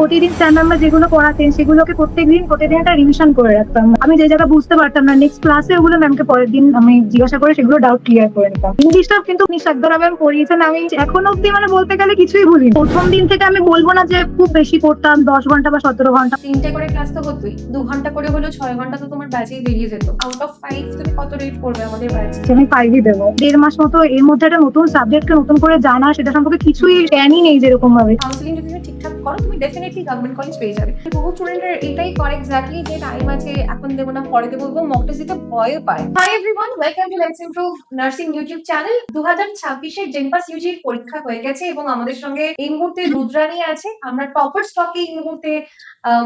প্রতিদিন স্যার ম্যামরা যেগুলো পড়াতেন সেগুলোকে প্রতিদিন একটা রিভিশন করে রাখতাম। আমি যে জায়গা বুঝতে পারতাম না নেক্সট ক্লাসে ওগুলো ম্যামকে পরের দিন আমি জিজ্ঞাসা করে সেগুলো ডাউট ক্লিয়ার করে নিতাম। ইংলিশটা কিন্তু নিঃশব্দরা ম্যাম পড়িয়েছেন, আমি এখনো অব্দি মানে বলতে গেলে কিছুই ভুলি। প্রথম দিন থেকে আমি বলবো না যে খুব বেশি পড়তাম, 10 ঘন্টা বা 17 ঘন্টা। 3টে করে ক্লাস তো হতোই, 2 ঘন্টা করে হলো 6 ঘন্টা তো তোমার ব্যাচেই বেরিয়ে যেত। আউট অফ 5 তুমি কত রেট করবে আমাদের ব্যাচ? আমি 5ই দেবো। 1.5 মাস মতো এর মধ্যে একটা নতুন সাবজেক্টকে নতুন করে জানা, সেটা সম্পর্কে কিছুই জ্ঞানই নেই যেরকম ভাবে। কাউন্সিলিং যদি তুমি ঠিকঠাক করো তুমি ডেফিনেটলি গভর্নমেন্ট কলেজ পেয়ে যাবে। বহু স্টুডেন্টের এটাই করে এক্স্যাক্টলি যে টাইম আছে এখন দেবো না পরে দেবো এবং মক টেস্ট দিতে ভয় পায়। Hi everyone, welcome to let's improve nursing YouTube channel. 2026 এর জেনপাস ইউজির পরীক্ষা হয়ে গেছে এবং আমাদের সঙ্গে এই মুহূর্তে রুদ্রাণী আছে। আমরা টপার স্টকে এই মুহূর্তে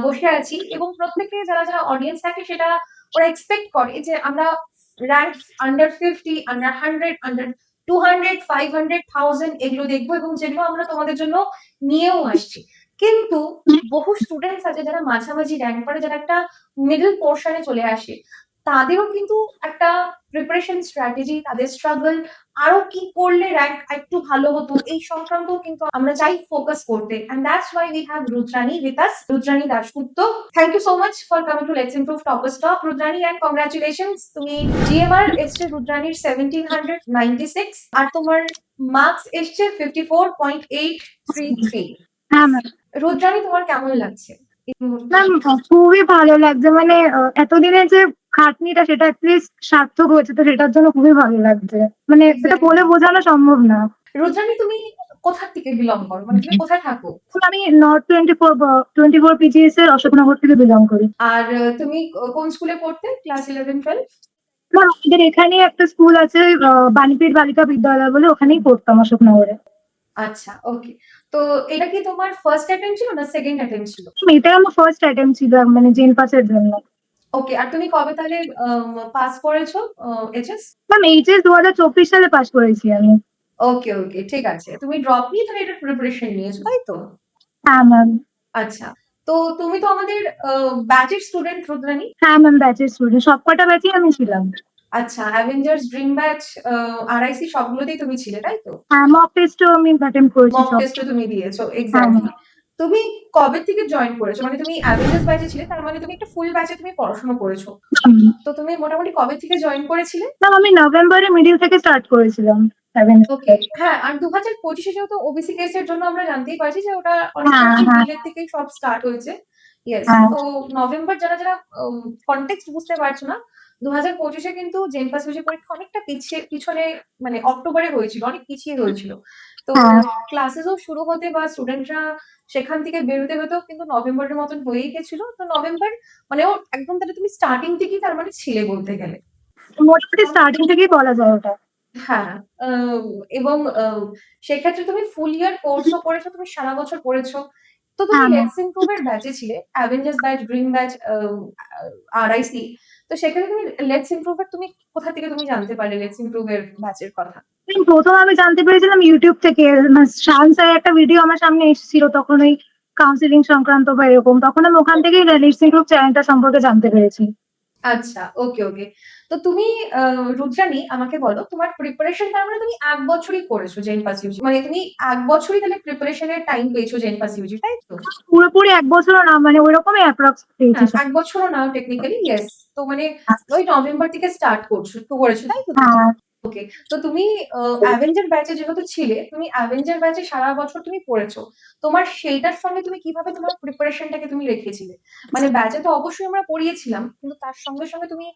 বসে আছি এবং প্রত্যেকে যারা যারা অডিয়েন্স থাকে সেটা ওরা এক্সপেক্ট করে যে আমরা র্যাঙ্ক আন্ডার 50, আন্ডার 100, আন্ডার 200, 500, 1000 এগুলো দেখবো এবং যেগুলো আমরা তোমাদের জন্য নিয়েও আসছি। কিন্তু বহু স্টুডেন্টস আছে যারা মাঝামাঝি র্যাঙ্ক করে, যারা একটা মিডল পোর্শনে চলে আসে, তাদেরও কিন্তু একটা প্রিপারেশন স্ট্র্যাটেজি, তাদের স্ট্রাগল, আরো কি করলে র্যাঙ্ক একটু ভালো হতো এই সংক্রান্ত কিন্তু আমরা চাই ফোকাস করতে। And that's why we have Rudrani with us, Rudrani Dasgupta. Thank you so much for coming to let's improve topper stock Rudrani, and congratulations. তুমি জিএমআর এসছে রুদ্রাণীর 1796 আর তোমার মার্কস এসছে 54.833। হ্যাঁ ম্যাম। রুদ্রাণী তোমার কেমন লাগছে? ম্যাম খুবই ভালো লাগছে, মানে এতদিনের যে খাটনিটা সেটা অ্যাটলিস্ট সার্থক হয়েছে, তো সেটার জন্য খুবই ভালো লাগছে। মানে এটা বলে বোঝানো সম্ভব না। রুদ্রাণী তুমি কোথা থেকে বিলং করো, মানে তুমি কোথায় থাকো? আমি নর্থ 24 পিজিএস এর অশোকনগর থেকে বিলং করি। আর তুমি কোন স্কুলে পড়তে ক্লাস 11-12? ম্যাম আমাদের এখানে একটা স্কুল আছে, বাণীপীঠ বালিকা বিদ্যালয় বলে, ওখানেই পড়তাম অশোকনগরে। আচ্ছা, ওকে। তো এটা কি তোমার ফার্স্ট অ্যাটেম্প্ট ছিল না সেকেন্ড অ্যাটেম্প্ট ছিল? এটাই আমার ফার্স্ট অ্যাটেম্প্ট ছিল মানে জেন পাসের জন্য। ওকে, আর তুমি কবে তাহলে পাস করেছো এইচএস? ম্যাম এইচএস 2024 সালে পাস করেছি আমি। ওকে ওকে, ঠিক আছে। তুমি ড্রপ নিয়ে তাহলে এটা প্রিপারেশন নিয়েছো তাই তো? হ্যাঁ ম্যাম। আচ্ছা, তো তুমি তো আমাদের ব্যাচের স্টুডেন্ট রুদ্রাণী। হ্যাঁ ম্যাম, ব্যাচের স্টুডেন্ট, সবকটা ব্যাচই আমি ছিলাম। আচ্ছা, অ্যাভেঞ্জার্স, ড্রিম ব্যাচ, আরআইসি সবগুলোতেই তুমি ছিলে তাই তো? হ্যাঁ, মক টেস্টও আমি অ্যাটেম্প করেছি মক সব। টেস্টও তুমি দিয়েছো, হ্যাঁ এক্স্যাক্টলি। ম্যাম। তুমি কবে থেকে জয়েন করেছো? মানে তুমি অ্যাভেঞ্জার্স ব্যাচে ছিলে, তার মানে তুমি একটা ফুল ব্যাচে তুমি পড়াশোনা করেছো। তো তুমি মোটামুটি কবে থেকে জয়েন করেছিলে? ম্যাম আমি নভেম্বরের মিডিল থেকে স্টার্ট করেছিলাম। ওকে, হ্যাঁ। আর 2025-এ যেহেতু ওবিসি কেসের জন্য আমরা জানতেই পারছি যে ওটা অনেকটা হ্যাঁ হ্যাঁ মিডিলের থেকেই সব স্টার্ট হয়েছে। ইয়েস, হ্যাঁ। তো নভেম্বর, যারা যারা কনটেক্সট বুঝতে পারছো না, 2025-এ কিন্তু জেনপাস ইউজি পরীক্ষা অনেকটা পিছনে, মানে অক্টোবরে হয়েছিল, অনেক পিছিয়ে হয়েছিল। তো হ্যাঁ। ক্লাসেসও শুরু হতে বা স্টুডেন্টরা সেখান থেকে বেরোতে হতেও কিন্তু নভেম্বরের মতন হয়েই গেছিল। তো নভেম্বর মানে ও একদম, তাহলে তুমি স্টার্টিং থেকেই তার মানে ছিলে বলতে গেলে। মোটামুটি স্টার্টিং থেকেই বলা যায় ওটা। হ্যাঁ, এবং সেক্ষেত্রে তুমি ফুল ইয়ার কোর্সও করেছো, তুমি সারা বছর পড়েছো। তো তুমি হ্যাঁ ম্যাম। লেটস ইমপ্রুভ এর ব্যাচে ছিলে, Avengers batch, dream batch, RIC. তো সেখানে তুমি লেটস ইমপ্রুভ এর তুমি কোথা থেকে তুমি জানতে পারলে লেটস ইমপ্রুভ এর ব্যাচের কথা? প্রথম আমি জানতে পেরেছিলাম ইউটিউব থেকে, শান স্যার একটা ভিডিও আমার সামনে এসেছিল তখন, ওই কাউন্সিলিং সংক্রান্ত বা এরকম, তখন আমি ওখান থেকেই লিসনিং গ্রুপ চ্যানেলটা সম্পর্কে জানতে পেরেছি। আচ্ছা, ওকে ওকে। তো তুমি রুদ্রাণী আমাকে বলো, তোমার প্রিপারেশন তার মানে তুমি 1 বছরই করেছো জেনপাস ইউজি, মানে তুমি 1 বছরই তাহলে প্রিপারেশনের টাইম পেয়েছো জেনপাস ইউজি তাই তো? পুরোপুরি 1 বছরও না, মানে ওইরকমই অ্যাপ্রক্স পেয়েছি। হ্যাঁ, 1 বছরও না টেকনিক্যালি, ইয়েস। তো মানে ওই নভেম্বর থেকে স্টার্ট করেছো তাই তো? হ্যাঁ। ওকে, তো তুমি অ্যাভেঞ্জার ব্যাচে যেহেতু ছিলে, তুমি অ্যাভেঞ্জার ব্যাচে সারা বছর তুমি পড়েছো। তোমার সেইটার সঙ্গে তুমি কিভাবে তোমার প্রিপারেশনটাকে তুমি রেখেছিলে? মানে ব্যাচে তো অবশ্যই আমরা পড়িয়েছিলাম, কিন্তু তার সঙ্গে সঙ্গে তুমি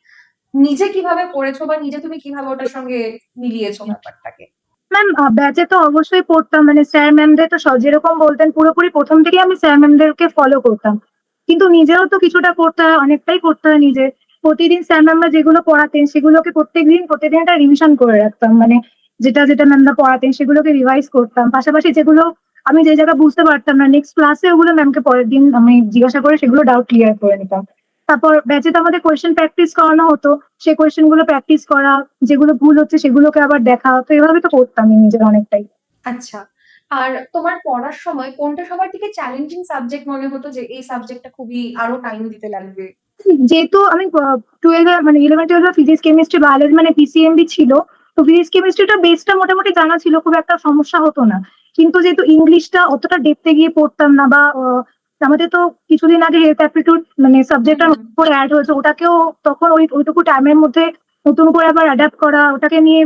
নিজে কিভাবে পড়েছো বা নিজে তুমি কিভাবে ওটার সঙ্গে মিলিয়েছো ব্যাপারটাকে? ম্যাম ব্যাচে তো অবশ্যই পড়তাম, মানে স্যার ম্যামদের তো যেরকম বলতেন পুরোপুরি প্রথম থেকেই আমি স্যার ম্যামদেরকে ফলো করতাম। কিন্তু নিজেও তো কিছুটা করতে হয়, অনেকটাই করতে হয় নিজে। প্রতিদিন স্যার ম্যামরা যেগুলো পড়াতেন সেগুলোকে প্রতিদিন একটা রিভিশন করে রাখতাম, মানে যেটা যেটা ম্যামরা পড়াতেন সেগুলোকে রিভাইজ করতাম। পাশাপাশি যেগুলো আমি যে জায়গা বুঝতে পারতাম না নেক্সট ক্লাসে ওগুলো ম্যামকে পরের দিন আমি জিজ্ঞাসা করে সেগুলো ডাউট ক্লিয়ার করে নিতাম। তারপর ব্যাচে তো আমাদের কোয়েশ্চেন প্র্যাকটিস করানো হতো, সেই কোয়েশ্চেন গুলো প্র্যাকটিস করা, যেগুলো ভুল হচ্ছে সেগুলোকে আবার দেখা, তো এভাবে তো করতাম নিজের অনেকটাই। আচ্ছা, আর তোমার পড়ার সময় কোনটা সবার থেকে চ্যালেঞ্জিং সাবজেক্ট মনে হতো যে এই সাবজেক্টটা খুবই আরো টাইম দিতে লাগবে? যেহেতু আমি 12 মানে 11-12 ফিজিক্স কেমিস্ট্রি বায়োলজি মানে পিসিএমবি ছিল, তো ফিজিক্স কেমিস্ট্রিটা বেসটা মোটামুটি জানা ছিল, খুব একটা সমস্যা হতো না। কিন্তু যেহেতু ইংলিশটা অতটা ডেপথে গিয়ে পড়তাম না বা আমাদের তো কিছুদিন আগে হেলথ অ্যাপটিটিউড মানে সাবজেক্টটা নতুন করে অ্যাড হয়েছে, ওটাকেও তখন ওইটুকু টাইমের মধ্যে নতুন করে আবার অ্যাডাপ্ট করা, ওটাকে নিয়ে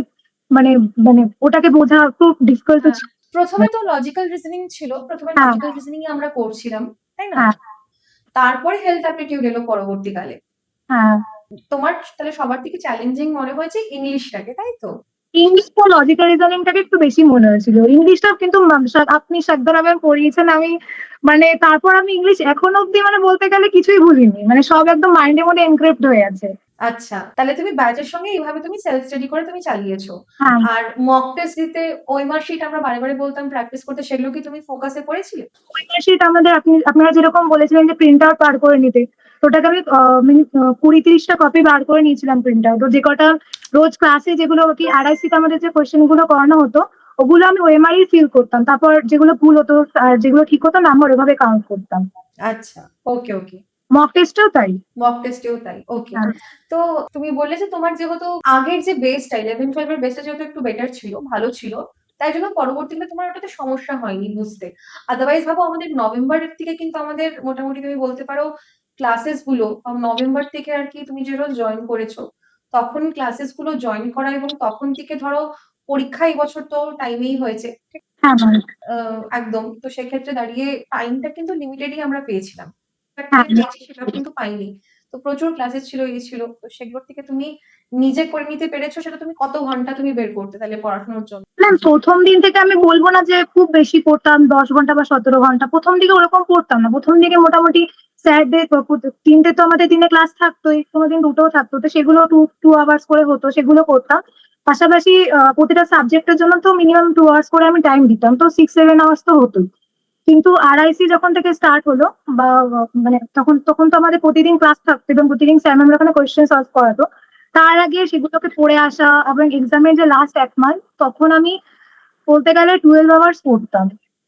মানে মানে ওটাকে বোঝা খুব ডিফিকাল্ট হ্যাঁ, ছিল। প্রথমে তো লজিক্যাল রিজনিং ছিল, প্রথমে হ্যাঁ লজিক্যাল রিজনিং আমরা করছিলাম, তাই না? হ্যাঁ তারপরে হেলথ অ্যাপটিটিউড এলো পরবর্তীকালে। হ্যাঁ। তোমার তাহলে সবার থেকে চ্যালেঞ্জিং মনে হয়েছে ইংলিশটাকে, তাই তো? ইংলিশ তো লজিক্যাল রিজনিংটাকে একটু বেশি মনে হয়েছিল, ইংলিশটা কিন্তু আপনি সাকদার ম্যাম পড়িয়েছেন, আমি মানে তারপর আমি ইংলিশ এখনো অব্দি মানে বলতে গেলে কিছুই ভুলিনি, মানে সব একদম মাইন্ডের মধ্যে এনক্রিপ্ট হয়ে আছে। আচ্ছা, তাহলে তুমি ব্যাচের সঙ্গে এইভাবে তুমি সেলফ স্টাডি করে তুমি চালিয়েছো। হ্যাঁ আর মক টেস্ট দিতে ওই মার্কশিট আমরা বারে বারে বলতাম প্র্যাকটিস করতে, সেগুলো কি তুমি ফোকাসে পড়েছিলে? শিট আমাদের আপনারা যেরকম বলেছিলেন যে প্রিন্ট আউট বার করে নিতে, তো ওটাকে আমি 20-30টা কপি বার করে নিয়েছিলাম প্রিন্ট আউট, যে কটা রোজ ক্লাসে যেগুলো কি RIC তে আমাদের যে কোয়েশ্চেন গুলো করানো হতো, ওগুলো আমি ওএমআর ফিল করতাম, তারপর যেগুলো ভুল হতো আর যেগুলো ঠিক হতো নাম্বার ওইভাবে কাউন্ট করতাম। আচ্ছা, ওকে ওকে। মক টেস্টেও তাই। মক টেস্টেও তাই, ওকে। হ্যাঁ তো তুমি বললে যে তোমার যেহেতু আগের যে বেসটা 11-12 এর বেসটা যেহেতু একটু বেটার ছিল, ভালো ছিল, তাই জন্য পরবর্তীতে তোমার ওটাতে সমস্যা হয়নি বুঝতে। আদারওয়াইজ ভাবো আমাদের নভেম্বরের থেকে কিন্তু আমাদের মোটামুটি তুমি বলতে পারো ক্লাসেস গুলো নভেম্বর থেকে আর কি তুমি যে রোজ জয়েন করেছো, তখন ক্লাসেস গুলো জয়েন করা এবং তখন থেকে ধরো পরীক্ষা এই বছর তো টাইমেই হয়েছে, ঠিক? হ্যাঁ ম্যাম। একদম। তো সেক্ষেত্রে দাঁড়িয়ে টাইমটা কিন্তু লিমিটেডই আমরা পেয়েছিলাম, হ্যাঁ পেয়েছি সেটাও কিন্তু পাইনি। তো প্রচুর ক্লাসেস ছিল, এই ছিল, তো সেগুলোর থেকে তুমি নিজে করে নিতে পেরেছো, সেটা তুমি কত ঘন্টা তুমি বের করতে তাহলে পড়াশোনার জন্য? ম্যাম প্রথম দিন থেকে আমি বলবো না যে খুব বেশি পড়তাম, 10 ঘন্টা বা 17 ঘন্টা, প্রথম দিকে ওরকম পড়তাম না, প্রথম দিকে মোটামুটি স্যারদের 3টে তো আমাদের দিনে ক্লাস থাকতোই, কোনোদিন 2টো থাকতো, তো সেগুলো 2 আওয়ার্স করে হতো, সেগুলো করতাম। পাশাপাশি প্রতিটা সাবজেক্টের জন্য তো মিনিমাম 2 আওয়ার্স করে আমি টাইম দিতাম, তো 6-7 আওয়ার্স তো হতোই। কিন্তু RIC যখন থেকে স্টার্ট হলো বা মানে তখন তখন তো আমাদের প্রতিদিন ক্লাস থাকতো এবং প্রতিদিন স্যার ম্যামরা ওখানে কোয়েশ্চেন সলভ করাতো, তার আগে সেগুলোকে পড়ে আসা এবং এক্সামের যে লাস্ট 1 মান্থ তখন আমি বলতে গেলে 12 আওয়ার্স পড়তাম,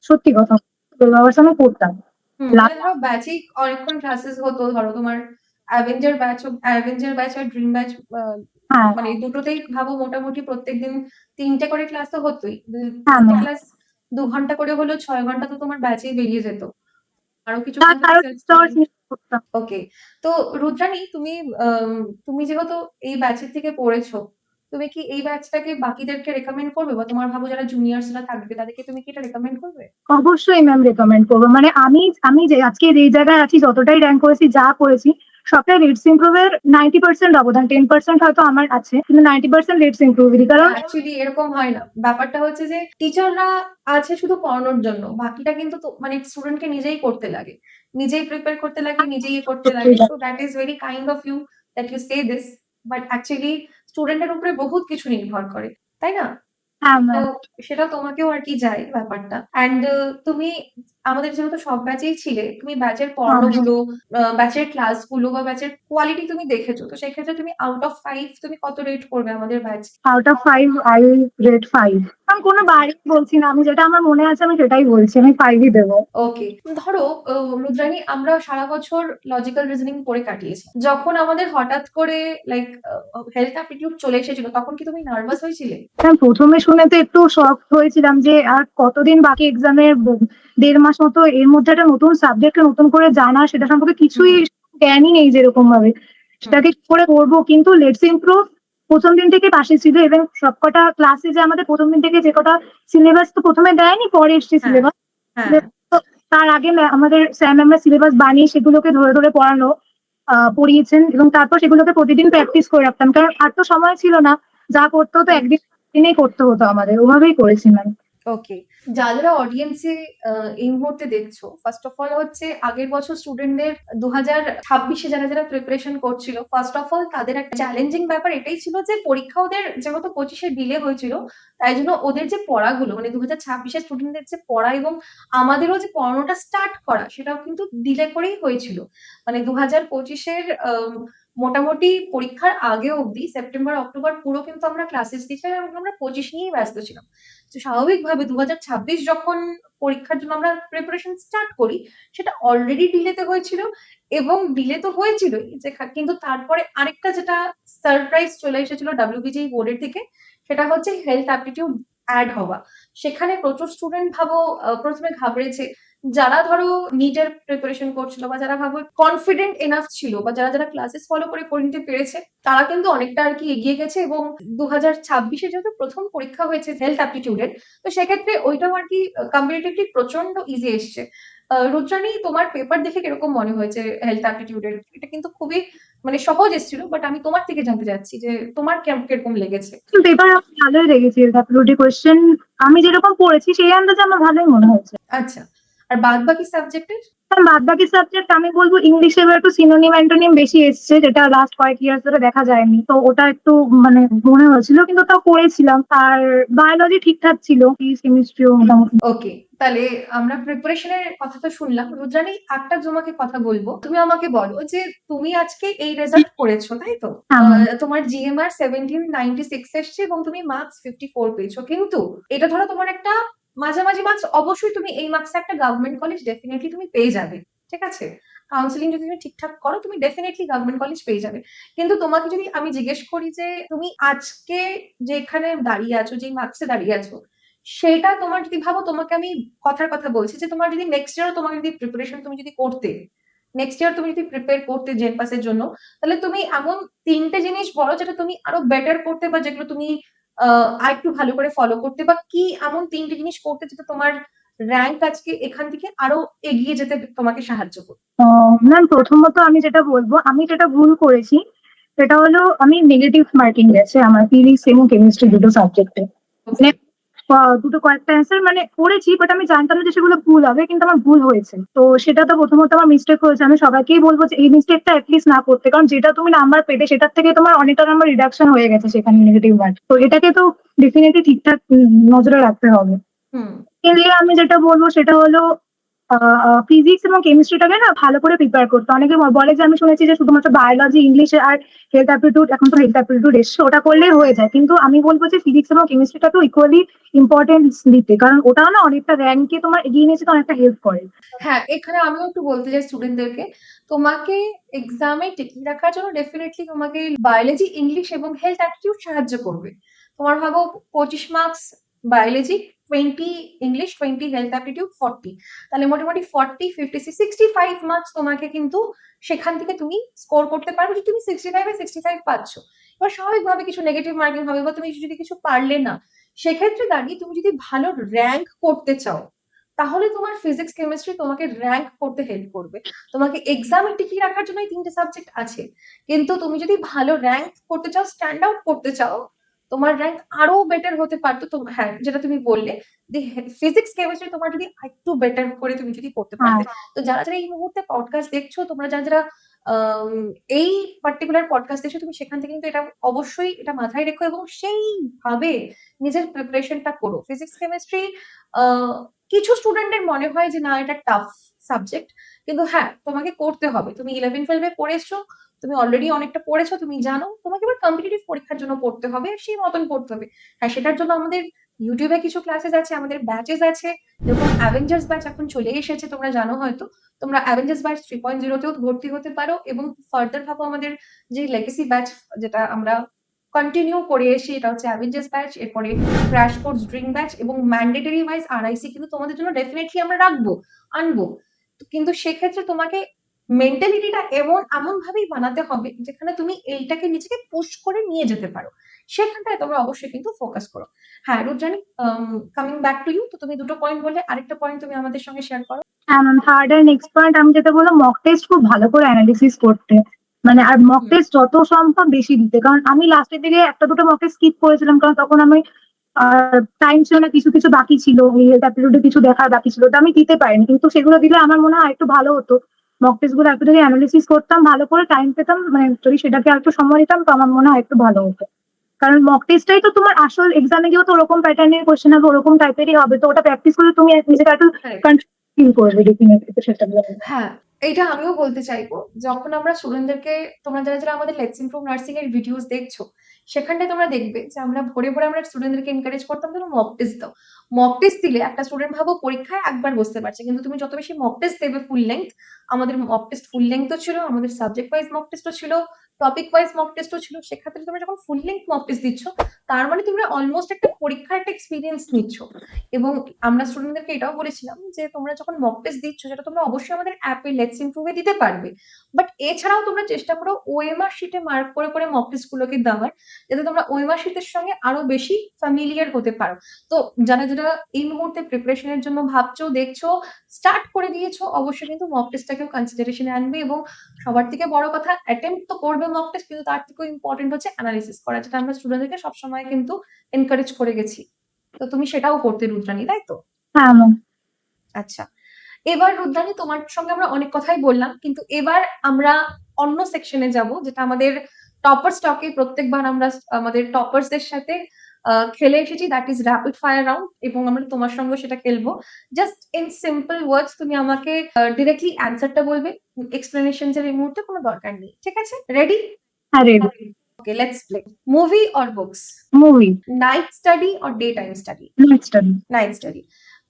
সত্যি কথা, 12 আওয়ার্স আমি পড়তাম। মানে ধরো ব্যাচেই অনেকক্ষণ ক্লাসেস হতো, ধরো তোমার অ্যাভেঞ্জার ব্যাচ আর ড্রিম ব্যাচ, হ্যাঁ মানে দুটোতেই ভাবো মোটামুটি প্রত্যেকদিন 3টে করে ক্লাস তো হতোই। হ্যাঁ 3টে ম্যাম। ক্লাস 2 ঘন্টা করে হলেও 6 ঘন্টা তো তোমার ব্যাচেই বেরিয়ে যেত। আরো তার কিছুক্ষণ তুমি কারণ সেলফ 6 আওয়ার্স স্টাডি। মিস করতাম। ওকে। তো রুদ্রাণী, তুমি যেহেতু এই ব্যাচের থেকে পড়েছো, তুমি কি এই ব্যাচটাকে বাকিদেরকে রেকমেন্ড করবে, বা তোমার ভাবো যারা জুনিয়র্সরা থাকবে তাদেরকে তুমি কি এটা রেকমেন্ড করবে? অবশ্যই ম্যাম রেকমেন্ড করবো, মানে আমি আমি যে আজকে যে জায়গায় আছি, যতটাই র্যাঙ্ক করেছি যা করেছি, সবটাই লেটস ইমপ্রুভের 90% অবদান, 10% হয়তো আমার আছে, কিন্তু 90% লেটস ইমপ্রুভেরই, কারণ অ্যাকচুয়ালি এরকম হয় না, ব্যাপারটা হচ্ছে যে টিচাররা আছে শুধু পড়ানোর জন্য, বাকিটা কিন্তু মানে স্টুডেন্টকে নিজেই করতে লাগে, নিজেই প্রিপেয়ার করতে লাগে, নিজেই ইয়ে করতে লাগে। তো that is very kind of you that you say this, but actually স্টুডেন্টের উপরে বহুত কিছু নির্ভর করে, তাই না? হ্যাঁ তো ম্যাম। সেটা তোমাকেও আর কি যায় ব্যাপারটা। অ্যান্ড তুমি আমাদের যেহেতু সব ব্যাচেই ছিলে, তুমি ব্যাচের পড়ানো গুলো, ব্যাচের ক্লাস গুলো বা ব্যাচের কোয়ালিটি তুমি দেখেছো, তো সেক্ষেত্রে তুমি আউট অফ 5 তুমি কত রেট করবে আমাদের batch? Out of 5 I will rate 5। আমি কোনো বাড়ি বলছি না, আমি যেটা আমার মনে আছে আমি সেটাই বলছি, আমি 5ই দেবো। ওকে। ধরো রুদ্রাণী, আমরা সারা বছর লজিক্যাল রিজনিং পড়ে কাটিয়েছি, যখন আমাদের হঠাৎ করে লাইক হেলথ অ্যাপটিটিউড চলে এসেছিল, তখন কি তুমি নার্ভাস হয়েছিলে? হ্যাঁ প্রথমে শুনে তো একটু শক হয়েছিলাম যে আর কতদিন বাকি এক্সামের, 1.5 মাস মতো, এর মধ্যে একটা নতুন সাবজেক্ট নতুন করে জানা, সেটা সম্পর্কে কিছুই জ্ঞানই নেই যেরকম ভাবে, সেটাকে কি করে করবো, কিন্তু লেটস ইমপ্রুভ প্রথম দিন থেকে পাশে ছিল, এবং সবকটা ক্লাসে যে আমাদের প্রথম দিন থেকে যে কটা সিলেবাস তো প্রথমে দেয়নি, পরে এসছে হ্যাঁ সিলেবাস, হ্যাঁ। তার আগে আমাদের স্যার ম্যামরা সিলেবাস বানিয়ে সেগুলোকে ধরে ধরে পড়ানো, পড়িয়েছেন, এবং তারপর সেগুলোকে প্রতিদিন প্র্যাকটিস করে রাখতাম, কারণ আর তো সময় ছিল না, যা করতে হতো একদিন দিনেই করতে হতো আমাদের, ওভাবেই করেছিলাম। ওকে। যারা অডিয়েন্সে এই মুহূর্তে দেখছো, ফার্স্ট অফ অল হচ্ছে আগের বছর স্টুডেন্টদের 2026-এ যারা যারা প্রিপারেশন করছিল, ফার্স্ট অফ অল তাদের একটা চ্যালেঞ্জিং ব্যাপার এটাই ছিল যে পরীক্ষা ওদের যেহেতু 25-এ ডিলে হয়েছিল, তাই জন্য ওদের যে পড়াগুলো মানে 2026-এর স্টুডেন্টদের যে পড়া এবং আমাদেরও যে পড়ানোটা স্টার্ট করা, সেটাও কিন্তু ডিলে করেই হয়েছিল। মানে 2025-এর মোটামুটি পরীক্ষার আগে অবধি সেপ্টেম্বর অক্টোবর পুরো কিন্তু আমরা ক্লাসেস দিয়েছিলাম এবং আমরা 25 নিয়েই ব্যস্ত ছিলাম। তো স্বাভাবিকভাবে 2026 যখন পরীক্ষার জন্য আমরা প্রিপারেশন স্টার্ট করি, সেটা অলরেডি ডিলেতে হয়েছিল, এবং ডিলে তো হয়েছিলই যে কিন্তু তারপরে আরেকটা যেটা সারপ্রাইজ চলে এসেছিল WBGE বোর্ডের থেকে, সেটা হচ্ছে হেলথ অ্যাপটিটিউড অ্যাড হওয়া। সেখানে প্রচুর স্টুডেন্ট ভাবো প্রথমে ঘাবড়েছে যারা ধরো নিটের প্রিপারেশন করছিল বা যারা ভাবো কনফিডেন্ট এনাফ ছিল বা যারা যারা ক্লাসেস ফলো করে নিতে পেরেছে তারা কিন্তু অনেকটা আর কি এগিয়ে গেছে। এবং 2026-এ যেহেতু প্রথম পরীক্ষা হয়েছে হেলথ অ্যাপটিটিউডের, তো সেক্ষেত্রে ওইটাও আর কি কম্পারেটিভলি প্রচন্ড ইজি এসছে। রুদ্রাণী, তোমার পেপার দেখে কিরকম মনে হয়েছে হেলথ অ্যাপটিটিউডের? এটা কিন্তু খুবই মানে সহজ এসেছিল, বাট আমি তোমার থেকে জানতে চাচ্ছি যে তোমার কিরকম লেগেছে। কিন্তু এবার আমার ভালোই লেগেছে, রুটি কোয়েশ্চেন আমি যেরকম পড়েছি সেই আন্দাজে আমার ভালোই মনে হয়েছে। আচ্ছা, আর বাদ বাকি সাবজেক্টের? বাদ বাকি সাবজেক্ট আমি বলবো ইংলিশে এবার একটু সিনোনিম অ্যান্টোনিম বেশি এসছে, যেটা লাস্ট কয়েক ইয়ার্স ধরে দেখা যায়নি, তো ওটা একটু মানে মনে হয়েছিল, কিন্তু তাও করেছিলাম। আর বায়োলজি ঠিকঠাক ছিল, কেমিস্ট্রিও মোটামুটি। ওকে, তাহলে আমরা প্রিপারেশনের কথা তো শুনলাম। রুদ্রাণী, একটা তোমাকে কথা বলবো, তুমি আমাকে বলো যে তুমি আজকে এই রেজাল্ট করেছো, তাই তো? তোমার জিএমআর 1796 এসছে এবং তুমি মার্কস 54 পেয়েছো, কিন্তু এটা ধরো তোমার একটা মাঝামাঝি মার্কস। অবশ্যই তুমি এই মার্কসে একটা গভর্নমেন্ট কলেজ ডেফিনেটলি তুমি পেয়ে যাবে, ঠিক আছে? কাউন্সিলিং যদি তুমি ঠিকঠাক করো তুমি ডেফিনেটলি গভর্নমেন্ট কলেজ পেয়ে যাবে। কিন্তু তোমাকে যদি আমি জিজ্ঞেস করি যে তুমি আজকে যেখানে দাঁড়িয়ে আছো, যে মার্কসে দাঁড়িয়ে আছো, সেটা তোমার যদি ভাবো, তোমাকে আমি কথার কথা বলছি যে তোমার যদি নেক্সট ইয়ার তোমাকে যদি প্রিপারেশন তুমি যদি করতে, নেক্সট ইয়ার তুমি যদি প্রিপেয়ার করতে জেন পাসের জন্য, তাহলে তুমি এমন 3টে জিনিস বলো যেটা তুমি আরো বেটার করতে বা যেগুলো তুমি আর একটু ভালো করে ফলো করতে, বা কি এমন 3টে জিনিস করতে যেটা তোমার র্যাঙ্ক আজকে এখান থেকে আরো এগিয়ে যেতে তোমাকে সাহায্য করবে। ম্যাম, প্রথমত আমি যেটা বলবো, আমি যেটা ভুল করেছি সেটা হলো আমি নেগেটিভ মার্কিং গেছে আমার ফিজিক্স এবং কেমিস্ট্রি দুটো সাবজেক্টে। মানে দুটো কয়েকটা অ্যান্সার মানে করেছি, বাট আমি জানতাম না যে সেগুলো ভুল হবে, কিন্তু আমার ভুল হয়েছে। তো সেটা তো প্রথমত আমার মিস্টেক হয়েছে। আমি সবাইকেই বলবো যে এই মিস্টেকটা অ্যাটলিস্ট না করতে, কারণ যেটা তুমি নাম্বার পেতে সেটার থেকে তোমার অনেকটা নাম্বার রিডাকশন হয়ে গেছে সেখানে নেগেটিভ মার্ক। তো এটাকে তো ডেফিনেটলি ঠিকঠাক নজরে রাখতে হবে। হুম। এদিকে আমি যেটা বলবো সেটা হলো ফিজিক্স এবং কেমিস্ট্রিটাকে না ভালো করে প্রিপেয়ার করতে। অনেকে বলে যে আমি শুনেছি যে শুধুমাত্র বায়োলজি, ইংলিশ আর হেলথ অ্যাপটিটিউড, এখন তো হেলথ অ্যাপটিটিউড এসছে, ওটা করলেই হয়ে যায়। কিন্তু আমি বলবো যে ফিজিক্স এবং কেমিস্ট্রিটাকেও ইকুয়ালি ইম্পর্টেন্স দিতে, কারণ ওটাও না অনেকটা র্যাঙ্কে তোমার এগিয়ে নিয়ে যেতে অনেকটা হেল্প করে। হ্যাঁ, এখানে আমিও একটু বলতে চাই স্টুডেন্টদেরকে, তোমাকে এক্সামে টিকিয়ে রাখার জন্য ডেফিনেটলি তোমাকে বায়োলজি, ইংলিশ এবং হেলথ অ্যাপটিটিউড সাহায্য করবে। তোমার ভাবো 25 marks biology, 20 English, 20 health aptitude, 40, তাহলে মোটামুটি 40, 56, 65 মার্কস তোমাকে কিন্তু সেখান থেকে তুমি স্কোর করতে পারবে যদি তুমি 65 পাচ্ছ। এবার স্বাভাবিকভাবে কিছু নেগেটিভ মার্কিং হবে বা তুমি যদি কিছু পারলে না, সেক্ষেত্রে দাঁড়িয়ে তুমি যদি ভালো র্যাঙ্ক করতে চাও, তাহলে তোমার ফিজিক্স কেমিস্ট্রি তোমাকে র্যাঙ্ক করতে হেল্প করবে। তোমাকে এক্সামে টিকিয়ে রাখার জন্য এই 3টে সাবজেক্ট আছে, কিন্তু তুমি যদি ভালো র্যাঙ্ক করতে চাও, স্ট্যান্ড আউট করতে চাও, তোমার র্যাঙ্ক আরো বেটার হতে পারতো। তো হ্যাঁ, যেটা তুমি বললে ফিজিক্স কেমিস্ট্রি তোমার যদি একটু বেটার করে তুমি যদি করতে পারতে। তো যারা যারা এই মুহূর্তে পডকাস্ট দেখছো, তোমরা যারা যারা এই পার্টিকুলার পডকাস্ট দেখছো, তুমি সেখান থেকে কিন্তু এটা অবশ্যই এটা মাথায় রেখো এবং সেইভাবে নিজের প্রিপারেশনটা করো। ফিজিক্স কেমিস্ট্রি কিছু স্টুডেন্টের মনে হয় যে না এটা টাফ সাবজেক্ট, কিন্তু হ্যাঁ তোমাকে করতে হবে। তুমি 11-12-এ পড়েছো, তুমি অলরেডি অনেকটা পড়েছো, তুমি জানো। তোমাকে এবার কম্পিটিটিভ পরীক্ষার জন্য পড়তে হবে, সেই মতন পড়তে হবে। হ্যাঁ, সেটার জন্য আমাদের ইউটিউবে কিছু ক্লাসেস আছে, আমাদের ব্যাচেস আছে, যেরকম অ্যাভেঞ্জার্স ব্যাচ এখন চলে এসেছে, তোমরা জানো হয়তো। তোমরা অ্যাভেঞ্জার্স ব্যাচ 3.0-তেও ভর্তি হতে পারো এবং ফার্দার ভাবো আমাদের যে লেগেসি ব্যাচ, যেটা আমরা কন্টিনিউ করে এসেছি, এটা হচ্ছে অ্যাভেঞ্জার্স ব্যাচ, এরপরে ক্র্যাশ কোর্স ড্রিম ব্যাচ এবং ম্যান্ডেটরি ওয়াইজ আরআইসি কিন্তু তোমাদের জন্য ডেফিনেটলি আমরা আনবো। কিন্তু সেক্ষেত্রে তোমাকে মেন্টালিটিটা এমন ভাবেই বানাতে হবে যেখানে তুমি এইটাকে নিজেকে পুশ করে নিয়ে যেতে পারো, সেখানটায় তোমরা অবশ্যই কিন্তু ফোকাস করো। হ্যাঁ Rudrani, coming back to you, তো তুমি দুটো পয়েন্ট বলে, আরেকটা পয়েন্ট তুমি আমাদের সঙ্গে শেয়ার করো। থার্ড আর নেক্সট পয়েন্ট আমি যেটা বললাম, মক টেস্ট খুব ভালো করে অ্যানালিসিস করতে, মানে আর মক টেস্ট যত সম্ভব বেশি দিতে। কারণ আমি লাস্টের দিকে একটা দুটো মক টেস্ট স্কিপ করেছিলাম, কারণ তখন আমি টাইম ছিল না, কিছু কিছু বাকি ছিল, অ্যাপটিটিউডে কিছু দেখার বাকি ছিল, তো আমি দিতে পারিনি। কিন্তু সেগুলো দিলে আমার মনে হয় একটু ভালো হতো। মক টেস্ট গুলো একটু যদি অ্যানালিসিস করতাম, ভালো করে টাইম পেতাম, মানে যদি সেটাকে একটু সময় দিতাম, তো আমার মনে হয় একটু ভালো হতো। কারণ মক টেস্টটাই তো তোমার আসল, এক্সামে গিয়েও তো ওরকম প্যাটার্নের কোশ্চেন হবে, ওরকম টাইপেরই হবে, তো ওটা প্র্যাকটিস করলে তুমি নিজেকে একটু ফিল করবে ডেফিনেটলি, সেটা। হ্যাঁ, এইটা আমিও বলতে চাইবো, যখন আমরা স্টুডেন্টদেরকে, তোমরা যারা যারা আমাদের লেটস ইমপ্রুভ নার্সিং এর ভিডিওস দেখছো, সেখানটায় তোমরা দেখবে যে আমরা ভোরে ভোরে আমরা স্টুডেন্টদেরকে এনকারেজ করতাম যেন মক টেস্ট দাও। মক টেস্ট দিলে একটা স্টুডেন্ট ভাবো পরীক্ষায় একবার বসতে পারছে, কিন্তু তুমি যত বেশি মক টেস্ট দেবে ফুল লেন্থ, আমাদের মক টেস্ট ফুল লেন্থও ছিল, আমাদের সাবজেক্ট ওয়াইজ মক টেস্টও ছিল, টপিক ওয়াইজ মক টেস্টও ছিল। সেক্ষেত্রে তোমরা যখন ফুল লেন্থ মক টেস্ট দিচ্ছ, তার মানে তোমরা অলমোস্ট একটা পরীক্ষার একটা এক্সপিরিয়েন্স নিচ্ছ। এবং আমরা স্টুডেন্টদেরকে এটাও বলেছিলাম যে তোমরা যখন মক টেস্ট দিচ্ছ, সেটা তোমরা অবশ্যই আমাদের অ্যাপে লেটস ইমপ্রুভে দিতে পারবে। বাট এছাড়াও তোমরা চেষ্টা করো ওএমআর শিটে মার্ক করে করে মক টেস্ট গুলোকে দেওয়ার, যাতে তোমরা ওএমআর শিটের সঙ্গে আরো বেশি ফ্যামিলিয়ার হতে পারো। তো যারা যারা এই মুহূর্তে প্রিপারেশনের জন্য ভাবছো, দেখছো, স্টার্ট করে দিয়েছো, অবশ্যই কিন্তু মক টেস্টটাকেও কনসিডারেশনে আনবে। এবং সবার থেকে বড় কথা, অ্যাটেম্প্ট তো করবে মক টেস্ট, কিন্তু তার থেকেও ইম্পর্টেন্ট হচ্ছে অ্যানালিসিস করা, যেটা আমরা স্টুডেন্টদেরকে সবসময় কিন্তু এনকারেজ করে গেছি। তো তুমি সেটাও করতে রুদ্রানী, তাই তো? হ্যাঁ ম্যাম। আচ্ছা, এবার রুদ্রানী তোমার সঙ্গে আমরা অনেক কথাই বললাম, কিন্তু এবার আমরা অন্য সেকশনে যাব, যেটা আমাদের টপার স্টকে প্রত্যেকবার আমরা আমাদের টপার্সদের সাথে খেলে এসেছি, that is rapid fire round. এবং আমরা তোমার সঙ্গে সেটা খেলবো। জাস্ট ইন সিম্পল ওয়ার্ডস তুমি আমাকে ডিরেক্টলি অ্যান্সারটা বলবে, এক্সপ্লেনেশনস এর এই মুহূর্তে কোনো দরকার নেই, ঠিক আছে? রেডি? হ্যাঁ ready. Okay, let's play. Movie or books? Movie. Night study or day time study? Night study. Night study.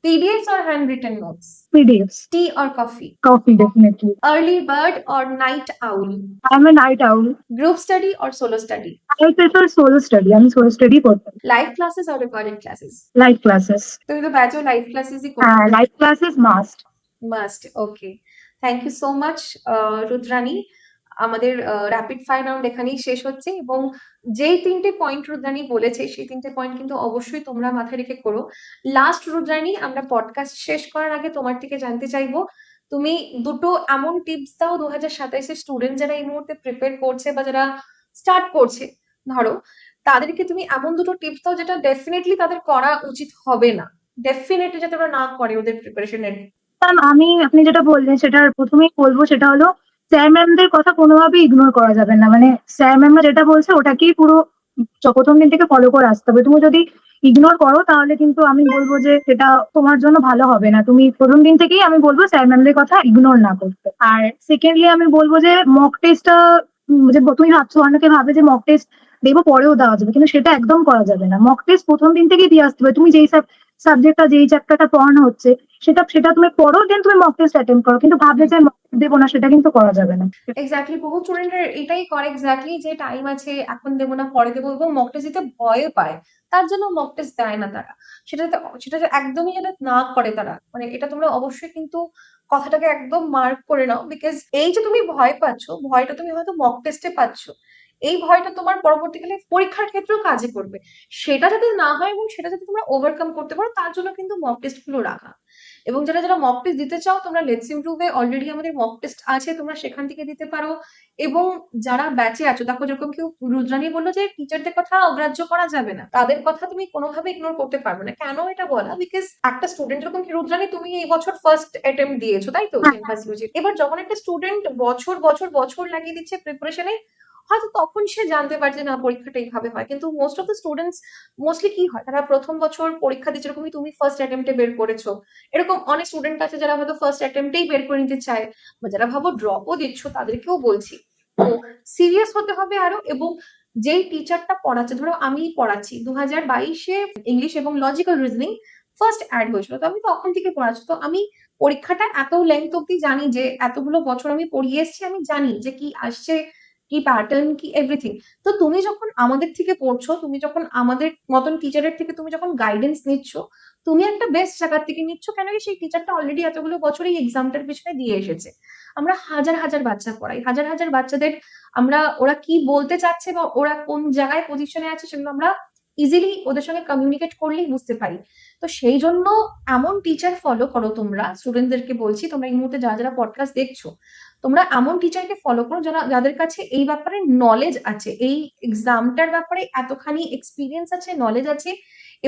PDFs or handwritten notes? PDFs. Tea or coffee? Coffee definitely. Early bird or night owl? I am a night owl. Group study or solo study? I prefer solo study, আমি solo study করতাম। Live classes or recorded classes? Live classes. তুমি তো ব্যাচও live ক্লাসেসই হ্যাঁ, করছো। Live classes must. Must. Okay, thank you so much Rudrani. আমাদের rapid fire round এখানেই শেষ হচ্ছে। এবং যেই তিনটে পয়েন্ট রুদ্রানী বলেছে, সেই তিনটে পয়েন্ট কিন্তু অবশ্যই তোমরা মাথায় রেখে করো। লাস্ট রুদ্রানী, আমরা পডকাস্ট শেষ করার আগে তোমার থেকে জানতে চাইবো, তুমি দুটো এমন টিপস দাও 2027 স্টুডেন্ট যারা এই মুহূর্তে প্রিপেয়ার করছে বা যারা স্টার্ট করছে, ধরো তাদেরকে তুমি এমন দুটো টিপস দাও যেটা ডেফিনেটলি তাদের করা উচিত হবে না, ডেফিনেটলি যাতে ওরা না করে ওদের প্রিপারেশনের। ম্যাম, আমি আপনি যেটা বললেন সেটার প্রথমেই বলবো, সেটা হলো স্যার ম্যামদের কথা কোনোভাবেই ইগনোর করা যাবে না। মানে স্যার ম্যামরা যেটা বলছে ওটাকেই পুরো প্রথম দিন থেকে ফলো করে আসতে হবে। তুমি যদি ইগনোর করো তাহলে কিন্তু আমি বলবো যে সেটা তোমার জন্য ভালো হবে না। তুমি প্রথম দিন থেকেই আমি বলবো স্যার ম্যামদের কথা ইগনোর না করতে। আর সেকেন্ডলি আমি বলবো যে মক টেস্টটা, যে তুমি ভাবছো, অনেকে ভাবে যে মক টেস্ট দেবো পরেও দেওয়া যাবে, কিন্তু সেটা একদম করা যাবে না। মক টেস্ট প্রথম দিন থেকেই দিয়ে আসতে হবে। তুমি যেই সাবজেক্টটা, যেই চ্যাপ্টারটা পড়ানো হচ্ছে সেটা সেটা তুমি পড়ো, দেন তুমি মক টেস্ট অ্যাটেম্প করো। কিন্তু ভাবলে যে মক টেস্ট দেবো না, সেটা কিন্তু করা যাবে না। এক্স্যাক্টলি, বহু স্টুডেন্টের এটাই করে এক্স্যাক্টলি, যে টাইম আছে, এখন দেবো না পরে দেবো, এবং মক টেস্ট দিতে ভয় পায়, তার জন্য মক টেস্ট দেয় না তারা। সেটা যে একদমই যাতে না করে তারা, মানে এটা তোমরা অবশ্যই কিন্তু কথাটাকে একদম মার্ক করে নাও। বিকজ এই যে তুমি ভয় পাচ্ছ, ভয়টা তুমি হয়তো মক টেস্টে পাচ্ছ, এই ভয়টা তোমার পরবর্তীকালে পরীক্ষার ক্ষেত্রেও কাজে করবে। সেটা যাতে না হয় এবং সেটা যাতে তোমরা ওভারকাম করতে পারো, তার জন্য কিন্তু মক টেস্ট গুলো রাখা। এবং যারা যারা মক টেস্ট দিতে চাও, তোমরা লেটস ইমপ্রুভে অলরেডি আমাদের মক টেস্ট আছে, তোমরা সেখান থেকে দিতে পারো। এবং যারা ব্যাচে আছো, দেখো যেরকম কেউ রুদ্রানী বললো যে টিচারদের কথা অগ্রাহ্য করা যাবে না, তাদের কথা তুমি কোনোভাবে ইগনোর করতে পারবে না। কেন এটা বলা? বিকজ একটা স্টুডেন্ট, যেরকম কি রুদ্রানী তুমি এই বছর ফার্স্ট অ্যাটেম্প দিয়েছো, তাই তো? এবার যখন একটা স্টুডেন্ট বছর বছর বছর লাগিয়ে দিচ্ছে প্রিপারেশনে, হয়তো তখন সে জানতে পারছে না পরীক্ষাটা এইভাবে হয়। কিন্তু most of the students mostly কি হয়, তারা প্রথম বছর পরীক্ষা দিচ্ছে, যেরকমই তুমি ফার্স্ট অ্যাটেম্পটে বের করেছো, এরকম অনেক স্টুডেন্ট আছে যারা হয়তো ফার্স্ট অ্যাটেম্পটেই বের করে নিতে চায়, বা যারা ভাবো ড্রপও দিচ্ছ, তাদেরকেও বলছি তো সিরিয়াস হতে হবে আরো। এবং যেই টিচারটা পড়াচ্ছে, ধরো আমি পড়াচ্ছি 2022-এ ইংলিশ এবং লজিক্যাল রিজনিং ফার্স্ট অ্যাড হয়েছিল, তো আমি তখন থেকে পড়াচ্ছি, তো আমি পরীক্ষাটা এত লেন্থ অব্দি জানি, যে এতগুলো বছর আমি পড়িয়ে এসেছি, আমি জানি যে কি আসছে, কি প্যাটার্ন, কি এভরিথিং। তো তুমি যখন আমাদের থেকে পড়ছো, তুমি যখন আমাদের মতন টিচারের থেকে তুমি যখন গাইডেন্স নিচ্ছ, তুমি একটা বেস্ট জায়গার থেকে নিচ্ছ। কেন কি সেই টিচারটা অলরেডি এতগুলো বছর এই এক্সামটার পিছনে দিয়ে এসেছে। আমরা হাজার হাজার বাচ্চা পড়াই, হাজার হাজার বাচ্চাদের আমরা ওরা কি বলতে চাচ্ছে বা ওরা কোন জায়গায় পজিশনে আছে, সেগুলো আমরা ইজিলি ওদের সঙ্গে কমিউনিকেট করলেই বুঝতে পারি। তো সেই জন্য এমন টিচার ফলো করো। তোমরা স্টুডেন্টদেরকে বলছি, তোমরা এই মুহূর্তে যারা যারা পডকাস্ট দেখছো, তোমরা এমন টিচারকে ফলো করো যাদের কাছে এই ব্যাপারে নলেজ আছে, এই এক্সামটার ব্যাপারে এতখানি এক্সপিরিয়েন্স আছে, নলেজ আছে,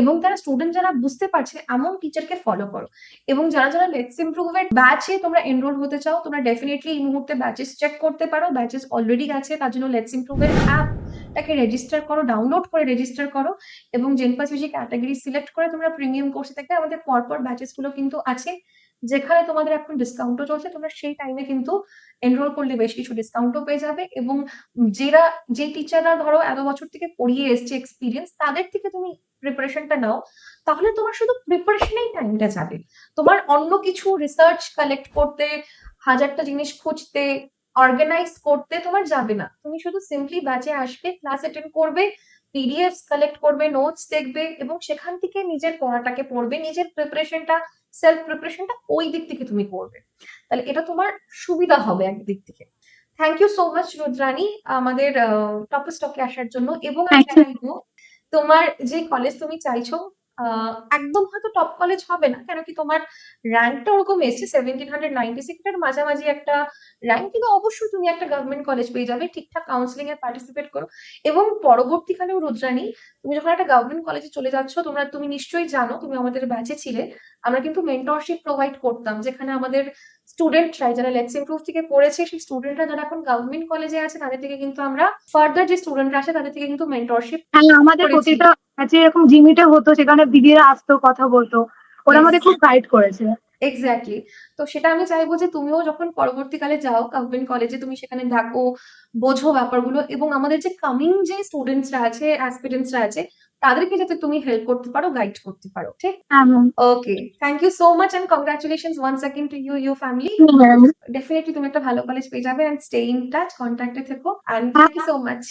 এবং তারা স্টুডেন্ট যারা বুঝতে পারছে, এমন টিচারকে ফলো করো। এবং যারা যারা লেটস ইমপ্রুভের ব্যাচে তোমরা এনরোল হতে চাও, তোমরা ডেফিনেটলি এই মুহূর্তে ব্যাচেস চেক করতে পারো। ব্যাচেস অলরেডি আছে, তার জন্য লেটস ইমপ্রুভের অ্যাপটাকে রেজিস্টার করো, ডাউনলোড করে রেজিস্টার করো, এবং জেনপাস ইউজি ক্যাটাগরি সিলেক্ট করে তোমরা প্রিমিয়াম কোর্সে থেকে আমাদের পরপর ব্যাচেস গুলো কিন্তু আছে, যেখানে তোমাদের এখন ডিসকাউন্টও চলছে। তোমরা সেই টাইমে কিন্তু এনরোল করলে বেশ কিছু ডিসকাউন্টও পেয়ে যাবে। এবং যে টিচাররা ধরো এত বছর থেকে পড়িয়ে এসছে, এক্সপিরিয়েন্স, তাদের থেকে তুমি প্রিপারেশনটা নাও, তাহলে তোমার শুধু প্রিপারেশনেই টাইমটা যাবে। তোমার অন্য কিছু রিসার্চ কালেক্ট করতে, হাজারটা জিনিস খুঁজতে, অর্গানাইজ করতে তোমার যাবে না। তুমি শুধু সিম্পলি ব্যাচে আসবে, ক্লাস অ্যাটেন্ড করবে, পিডিএফস কালেক্ট করবে, নোটস দেখবে এবং সেখান থেকে নিজের পড়াটাকে পড়বে, নিজের প্রিপারেশনটা, সেলফ প্রিপারেশনটা ওই দিক থেকে তুমি করবে। তাহলে এটা তোমার সুবিধা হবে একদিক থেকে। Thank you so much Rudrani আমাদের টপ স্টকে আসার জন্য। এবং আমি থ্যাংক ইউ। চাইবো তোমার যে কলেজ তুমি চাইছো একদম হয়তো টপ কলেজ হবে না, কেন কি তোমার র্যাঙ্কটা ওরকম এসছে 1796 এর মাঝামাঝি একটা র্যাঙ্ক, কিন্তু অবশ্যই তুমি একটা গভর্নমেন্ট কলেজ পেয়ে যাবে। ঠিকঠাক কাউন্সিলিং এ পার্টিসিপেট করো এবং পরবর্তীকালেও রুদ্রানী তুমি যখন একটা গভর্নমেন্ট কলেজে চলে যাচ্ছ, তুমি নিশ্চয়ই জানো, তুমি আমাদের ব্যাচে ছিলে, আমরা কিন্তু মেন্টরশিপ প্রোভাইড করতাম, যেখানে আমাদের স্টুডেন্টরা যারা লেটস ইমপ্রুভ থেকে পড়েছে, সেই স্টুডেন্টরা যারা এখন গভর্নমেন্ট কলেজে আছে, তাদের থেকে কিন্তু আমরা ফার্দার যে স্টুডেন্টরা আসে তাদের থেকে কিন্তু মেন্টরশিপ হ্যাঁ, আমাদের করেছি। প্রতিটা ব্যাচে এরকম জিমিটে হতো, সেখানে দিদিরা আসতো, কথা বলতো, ওরা Yes. আমাদের খুব গাইড করেছে। এক্স্যাক্টলি। তো সেটা আমি চাইবো যে তুমিও যখন পরবর্তীকালে যাও গভর্নমেন্ট কলেজে, তুমি সেখানে দেখো, বোঝো ব্যাপারগুলো এবং আমাদের যে কামিং যে স্টুডেন্টসরা আছে, অ্যাসপিরেন্টসরা আছে, তাদেরকে যাতে তুমি হেল্প করতে পারো, গাইড করতে পারো। ঠিক? হ্যাঁ ma'am. Okay, thank you so much and congratulations once again to you, your family. Definitely তুমি একটা ভালো কলেজ পেয়ে যাবে এন্ড স্টে ইন টাচ, কন্ট্যাক্টে থেকো and thank you so much.